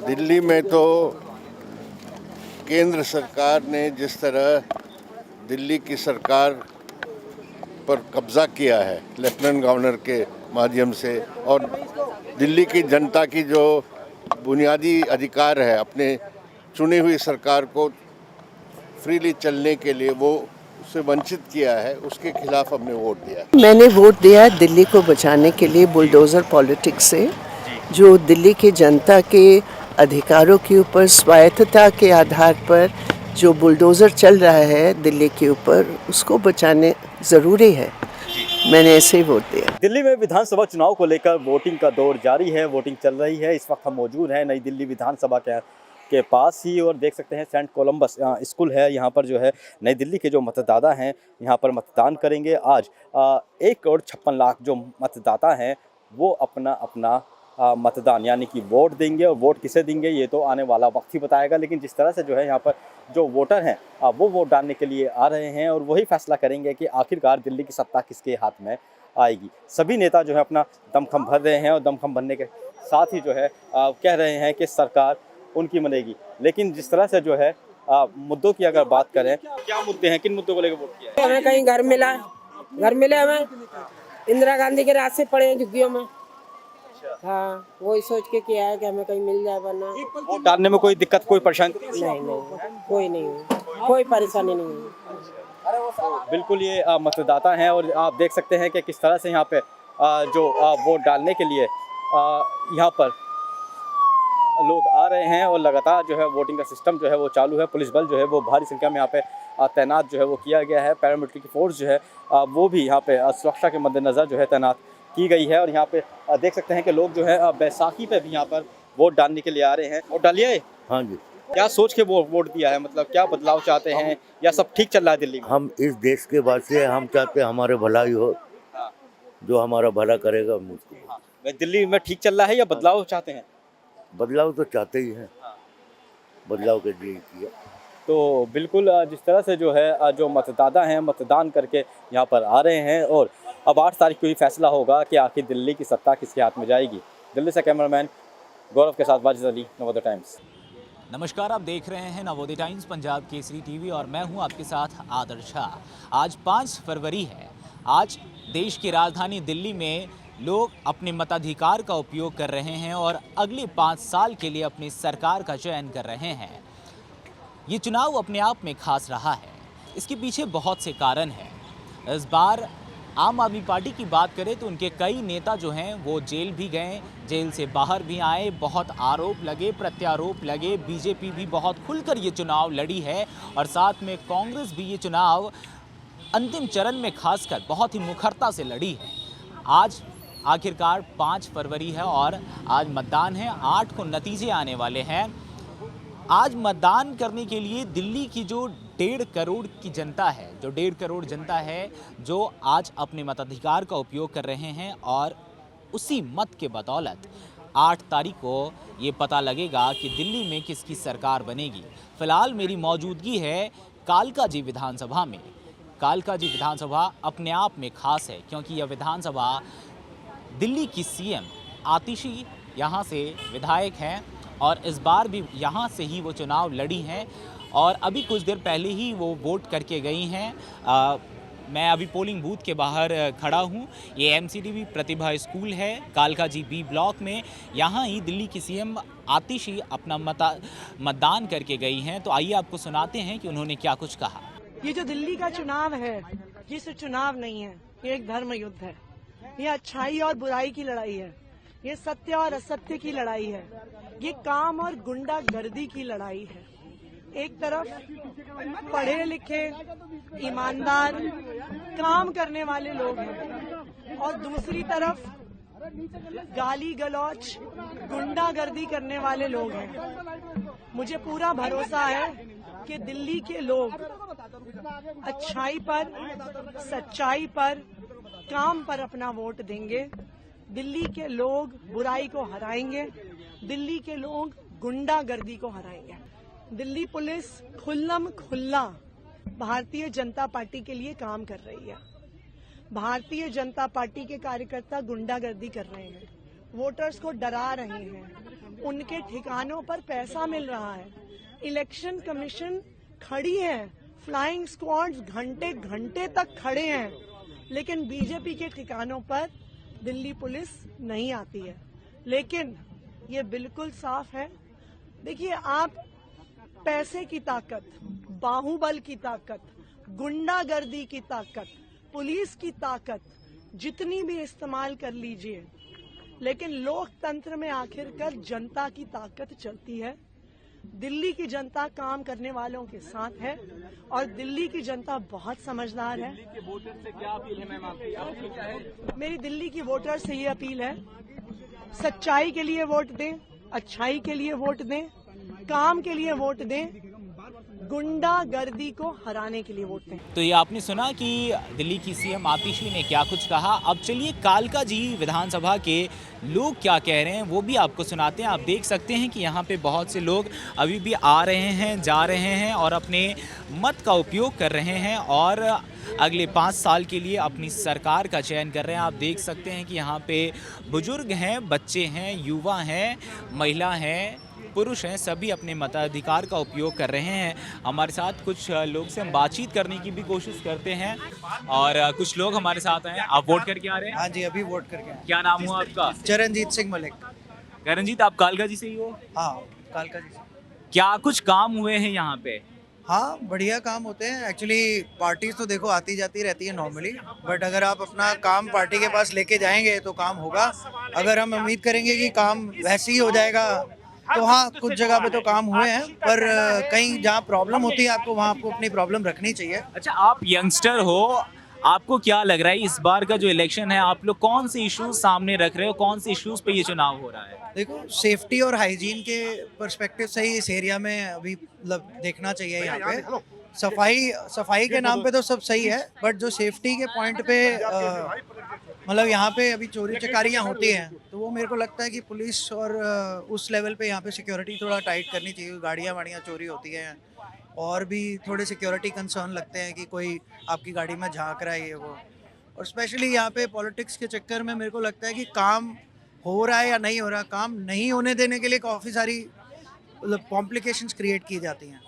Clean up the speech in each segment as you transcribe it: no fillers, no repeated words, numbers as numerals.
दिल्ली में तो केंद्र सरकार ने जिस तरह दिल्ली की सरकार पर कब्जा किया है लेफ्टिनेंट गवर्नर के माध्यम से, और दिल्ली की जनता की जो बुनियादी अधिकार है अपने चुनी हुई सरकार को फ्रीली चलने के लिए, वो उससे वंचित किया है, उसके खिलाफ हमने वोट दिया। मैंने वोट दिया दिल्ली को बचाने के लिए बुलडोज़र पॉलिटिक्स से, जो दिल्ली की जनता के अधिकारों के ऊपर स्वायत्तता के आधार पर जो बुलडोज़र चल रहा है दिल्ली के ऊपर, उसको बचाने ज़रूरी है। मैंने ऐसे ही वोट दिया। दिल्ली में विधानसभा चुनाव को लेकर वोटिंग का दौर जारी है, वोटिंग चल रही है। इस वक्त हम मौजूद हैं नई दिल्ली विधानसभा के पास ही, और देख सकते हैं सेंट कोलंबस स्कूल है। यहाँ पर जो है नई दिल्ली के जो मतदाता हैं यहाँ पर मतदान करेंगे। आज 1,56,00,000 जो मतदाता हैं वो अपना अपना मतदान यानी कि वोट देंगे, और वोट किसे देंगे ये तो आने वाला वक्त ही बताएगा। लेकिन जिस तरह से जो है यहाँ पर जो वोटर हैं वो वोट डालने के लिए आ रहे हैं, और वही फैसला करेंगे कि आखिरकार दिल्ली की सत्ता किसके हाथ में आएगी। सभी नेता जो है अपना दमखम भर रहे हैं, और दमखम भरने के साथ ही जो है कह रहे हैं कि सरकार उनकी बनेगी। लेकिन जिस तरह से जो है मुद्दों की अगर बात करें, क्या मुद्दे हैं, किन मुद्दों को लेकर वोट किया है? हमें कहीं घर मिले हमें इंदिरा गांधी के रास्ते पड़े हैं झुग्गियों में। हाँ, वही सोच के किया है कि हमें कहीं मिल जाए, वरना वोट डालने में कोई दिक्कत, कोई परेशानी नहीं, कोई नहीं हुई, कोई परेशानी नहीं हुई। बिल्कुल ये मतदाता हैं, और आप देख सकते हैं कि किस तरह से यहाँ पे जो वोट डालने के लिए यहाँ पर लोग आ रहे हैं, और लगातार जो है वोटिंग का सिस्टम जो है वो चालू है। पुलिस बल जो है वो भारी संख्या में यहाँ पे तैनात जो है वो किया गया है। पैरामिलिट्री की फोर्स जो है वो भी यहाँ पे सुरक्षा के मद्देनज़र जो है तैनात की गई है। और यहाँ पे देख सकते हैं कि लोग जो है बैसाखी पे भी यहाँ पर वोट डालने के लिए आ रहे हैं। वोट डालिए। हाँ जी। क्या सोच के वोट दिया है, मतलब क्या बदलाव चाहते हैं, या सब ठीक चल रहा है दिल्ली में? हम इस देश के वासी हैं, हम चाहते हैं हमारे भलाई हो, जो हमारा भला करेगा मुझको। दिल्ली में ठीक चल रहा है या बदलाव चाहते हैं? बदलाव तो चाहते ही हैं, बदलाव के लिए किया। तो बिल्कुल जिस तरह से जो है जो मतदाता हैं मतदान करके यहाँ पर आ रहे हैं, और अब 8 तारीख को ही फैसला होगा कि आखिर दिल्ली की सत्ता किसके हाथ में जाएगी। दिल्ली से कैमरामैन गौरव के साथ वाजिद अली, नवोदय टाइम्स। नमस्कार, आप देख रहे हैं नवोदय टाइम्स पंजाब केसरी टीवी, और मैं हूं आपके साथ आदर्श झा। आज 5 फरवरी है। आज देश की राजधानी दिल्ली में लोग अपने मताधिकार का उपयोग कर रहे हैं, और अगले 5 साल के लिए अपनी सरकार का चयन कर रहे हैं। ये चुनाव अपने आप में खास रहा है। इसके पीछे बहुत से कारण हैं। इस बार आम आदमी पार्टी की बात करें तो उनके कई नेता जो हैं वो जेल भी गए, जेल से बाहर भी आए, बहुत आरोप लगे, प्रत्यारोप लगे। बीजेपी भी बहुत खुलकर ये चुनाव लड़ी है, और साथ में कांग्रेस भी ये चुनाव अंतिम चरण में खासकर बहुत ही मुखरता से लड़ी है। आज आखिरकार 5 फरवरी है, और आज मतदान है। 8 को नतीजे आने वाले हैं। आज मतदान करने के लिए दिल्ली की जो 1.5 करोड़ की जनता है, जो 1.5 करोड़ जनता है, जो आज अपने मताधिकार का उपयोग कर रहे हैं, और उसी मत के बदौलत 8 तारीख को ये पता लगेगा कि दिल्ली में किसकी सरकार बनेगी। फिलहाल मेरी मौजूदगी है कालका जी विधानसभा में। कालका जी विधानसभा अपने आप में खास है, क्योंकि यह विधानसभा दिल्ली की सीएम आतिशी यहाँ से विधायक हैं, और इस बार भी यहाँ से ही वो चुनाव लड़ी हैं, और अभी कुछ देर पहले ही वो वोट करके गई हैं। मैं अभी पोलिंग बूथ के बाहर खड़ा हूँ। ये एमसीडीवी प्रतिभा स्कूल है कालका जी बी ब्लॉक में। यहाँ ही दिल्ली की सीएम आतिशी अपना मतदान करके गई हैं। तो आइए आपको सुनाते हैं कि उन्होंने क्या कुछ कहा। ये जो दिल्ली का चुनाव है, ये सिर्फ चुनाव नहीं है, ये एक धर्म युद्ध है। ये अच्छाई और बुराई की लड़ाई है, ये सत्य और असत्य की लड़ाई है, ये काम और गुंडागर्दी की लड़ाई है। एक तरफ पढ़े लिखे, ईमानदार, काम करने वाले लोग हैं, और दूसरी तरफ गाली गलौच, गुंडागर्दी करने वाले लोग हैं। मुझे पूरा भरोसा है कि दिल्ली के लोग अच्छाई पर, सच्चाई पर, काम पर अपना वोट देंगे। दिल्ली के लोग बुराई को हराएंगे, दिल्ली के लोग गुंडागर्दी को हराएंगे। दिल्ली पुलिस खुल्लम खुल्ला भारतीय जनता पार्टी के लिए काम कर रही है। भारतीय जनता पार्टी के कार्यकर्ता गुंडागर्दी कर रहे हैं, वोटर्स को डरा रहे हैं, उनके ठिकानों पर पैसा मिल रहा है। इलेक्शन कमीशन खड़ी है, फ्लाइंग स्क्वाड्स घंटे घंटे तक खड़े हैं, लेकिन बीजेपी के ठिकानों पर दिल्ली पुलिस नहीं आती है। लेकिन ये बिल्कुल साफ है, देखिए आप पैसे की ताकत, बाहुबल की ताकत, गुंडागर्दी की ताकत, पुलिस की ताकत जितनी भी इस्तेमाल कर लीजिए, लेकिन लोकतंत्र में आखिरकार जनता की ताकत चलती है। दिल्ली की जनता काम करने वालों के साथ है और दिल्ली की जनता बहुत समझदार है। दिल्ली के वोटर से क्या अपील है मैम आपकी क्या है? मेरी दिल्ली की वोटर से ये अपील है, सच्चाई के लिए वोट दें, अच्छाई के लिए वोट दें, काम के लिए वोट दें, गुंडागर्दी को हराने के लिए वोट दें। तो ये आपने सुना कि दिल्ली की सीएम आतिशी ने क्या कुछ कहा। अब चलिए कालका जी विधानसभा के लोग क्या कह रहे हैं वो भी आपको सुनाते हैं। आप देख सकते हैं कि यहाँ पे बहुत से लोग अभी भी आ रहे हैं, जा रहे हैं और अपने मत का उपयोग कर रहे हैं और अगले 5 साल के लिए अपनी सरकार का चयन कर रहे हैं। आप देख सकते हैं कि यहाँ पे बुजुर्ग हैं, बच्चे हैं, युवा हैं, महिला हैं, पुरुष हैं, सभी अपने मताधिकार का उपयोग कर रहे हैं। हमारे साथ कुछ लोग से हम बातचीत करने की भी कोशिश करते हैं और कुछ लोग हमारे साथ हैं। आप वोट करके आ रहे हैं? हाँ जी, अभी वोट करके आए। क्या नाम हुआ आपका? चरणजीत सिंह मलिक। करणजीत, आप कालका जी से ही हो? हाँ, कालका जी से। क्या कुछ काम हुए हैं यहाँ पे? हाँ, बढ़िया काम होते हैं। एक्चुअली पार्टीज तो देखो आती जाती रहती है नॉर्मली, बट अगर आप अपना काम पार्टी के पास लेके जाएंगे तो काम होगा। अगर हम उम्मीद करेंगे कि काम वैसे ही हो जाएगा तो हाँ, कुछ जगह पे तो काम हुए हैं, पर कहीं जहाँ प्रॉब्लम होती है आपको वहाँ आपको अपनी प्रॉब्लम रखनी चाहिए। अच्छा, आप यंगस्टर हो, आपको क्या लग रहा है इस बार का जो इलेक्शन है आप लोग कौन से इश्यूज सामने रख रहे हो, कौन से इश्यूज पे ये चुनाव हो रहा है? देखो, सेफ्टी और हाइजीन के पर्सपेक्टिव से ही इस एरिया में अभी मतलब देखना चाहिए। यहाँ पे सफाई के नाम पे तो सब सही है, बट जो सेफ्टी के पॉइंट पे मतलब यहाँ पे अभी चोरी चकारियाँ होती हैं, तो वो मेरे को लगता है कि पुलिस और उस लेवल पे यहाँ पे सिक्योरिटी थोड़ा टाइट करनी चाहिए। गाड़ियाँ वाड़ियाँ चोरी होती हैं और भी थोड़े सिक्योरिटी कंसर्न लगते हैं कि कोई आपकी गाड़ी में झांक रहा है ये वो। और स्पेशली यहाँ पे पॉलिटिक्स के चक्कर में मेरे को लगता है कि काम हो रहा है या नहीं हो रहा, काम नहीं होने देने के लिए काफ़ी सारी मतलब कॉम्प्लिकेशंस क्रिएट की जाती हैं।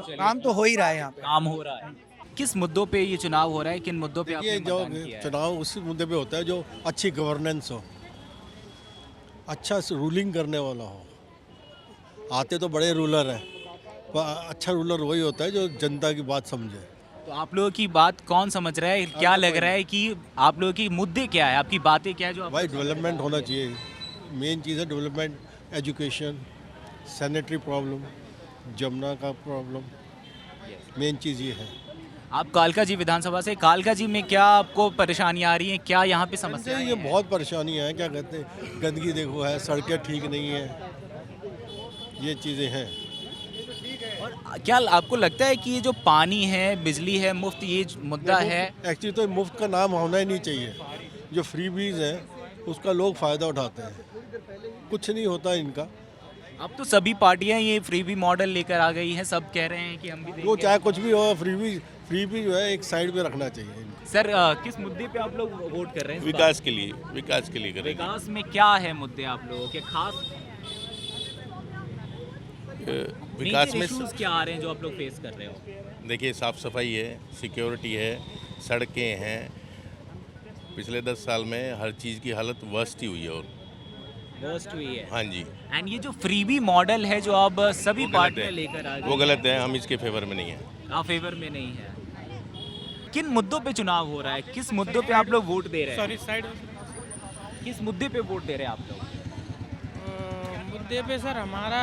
काम तो हो ही रहा है यहाँ पे। काम हो रहा है। किस मुद्दों पे ये चुनाव हो रहा है, किन मुद्दों पे आपने ये जो मतदान किया है? चुनाव उसी मुद्दे पे होता है जो अच्छी गवर्नेंस हो, अच्छा रूलिंग करने वाला हो। आते तो बड़े रूलर हैं, पर अच्छा रूलर वही होता है जो जनता की बात समझे। तो आप लोगों की बात कौन समझ रहा है? क्या लग रहा है कि आप लोगों की मुद्दे क्या है, आपकी बातें क्या है जो भाई डेवलपमेंट होना चाहिए, मेन चीज़ है development, education, sanitary problem, Jamuna का प्रॉब्लम, मेन चीज़ ये है। आप कालका जी विधानसभा से, कालका जी में क्या आपको परेशानियां आ रही हैं, क्या यहाँ पे समस्या ये बहुत परेशानियाँ हैं, क्या कहते हैं, गंदगी देखो है, सड़कें ठीक नहीं है, ये चीज़ें हैं। और क्या आपको लगता है कि ये जो पानी है, बिजली है, मुफ्त ये मुद्दा है? एक्चुअली तो मुफ्त का नाम होना ही नहीं चाहिए। जो फ्रीबीज है उसका लोग फ़ायदा उठाते हैं, कुछ नहीं होता इनका। अब तो सभी पार्टियां ये फ्रीबी मॉडल लेकर आ गई हैं, सब कह रहे हैं कि हम भी देंगे। वो चाहे कुछ भी हो, फ्रीबी जो है एक साइड पे रखना चाहिए इनको। सर, किस मुद्दे पे आप लोग वोट कर रहे हैं? विकास के लिए करेंगे। विकास में क्या है मुद्दे आप लोगों के खास? विकास में इश्यूज क्या आ रहे हैं जो आप लोग फेस कर रहे हो? देखिए, साफ सफाई है, सिक्योरिटी है, सड़कें हैं। पिछले 10 साल में हर चीज़ की हालत वर्स्ट ही हुई है और वर्स्ट हुई है। हाँ जी, एंड ये जो फ्रीबी मॉडल है जो अब सभी पार्टियां लेकर आ गई, वो गलत है, हम इसके फेवर में नहीं है। आप फेवर में नहीं है। किन मुद्दों पे चुनाव हो रहा है, किस मुद्दों पे आप लोग वोट दे रहे हैं? Sorry side. किस मुद्दे पे वोट दे रहे हैं आप लोग? मुद्दे पे सर हमारा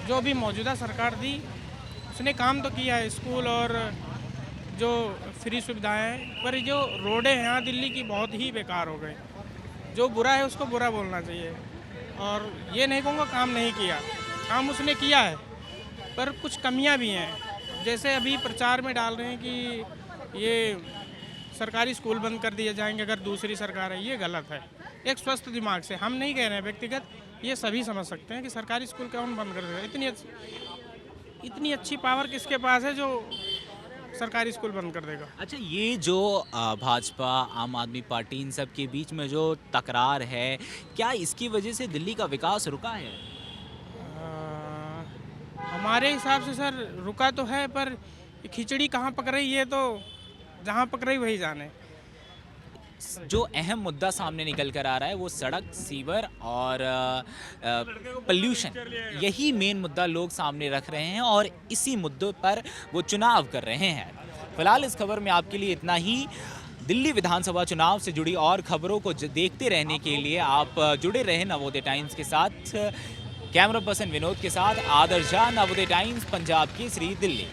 जो भी मौजूदा सरकार थी उसने काम तो किया है, स्कूल और जो फ्री सुविधाएं हैं, पर जो रोडें हैं यहाँ दिल्ली की बहुत ही बेकार हो गई। जो बुरा है उसको बुरा बोलना चाहिए, और ये नहीं कहूँगा काम नहीं किया, काम उसने किया है, पर कुछ कमियां भी हैं। जैसे अभी प्रचार में डाल रहे हैं कि ये सरकारी स्कूल बंद कर दिए जाएंगे अगर दूसरी सरकार है, ये गलत है। एक स्वस्थ दिमाग से, हम नहीं कह रहे हैं व्यक्तिगत, ये सभी समझ सकते हैं कि सरकारी स्कूल कौन बंद कर देगा। इतनी अच्छी पावर किसके पास है जो सरकारी स्कूल बंद कर देगा। अच्छा, ये जो भाजपा आम आदमी पार्टी इन सब के बीच में जो तकरार है, क्या इसकी वजह से दिल्ली का विकास रुका है? हमारे हिसाब से सर रुका तो है, पर खिचड़ी कहाँ पक रही है तो जहाँ पक रही वही जाने। जो अहम मुद्दा सामने निकल कर आ रहा है वो सड़क, सीवर और पोल्यूशन, यही मेन मुद्दा लोग सामने रख रहे हैं और इसी मुद्दों पर वो चुनाव कर रहे हैं। फिलहाल इस खबर में आपके लिए इतना ही। दिल्ली विधानसभा चुनाव से जुड़ी और खबरों को देखते रहने के लिए आप जुड़े रहें नवोदय टाइम्स के साथ। कैमरा पर्सन विनोद के साथ आदर्श झा, नवोदय टाइम्स, पंजाब केसरी, दिल्ली।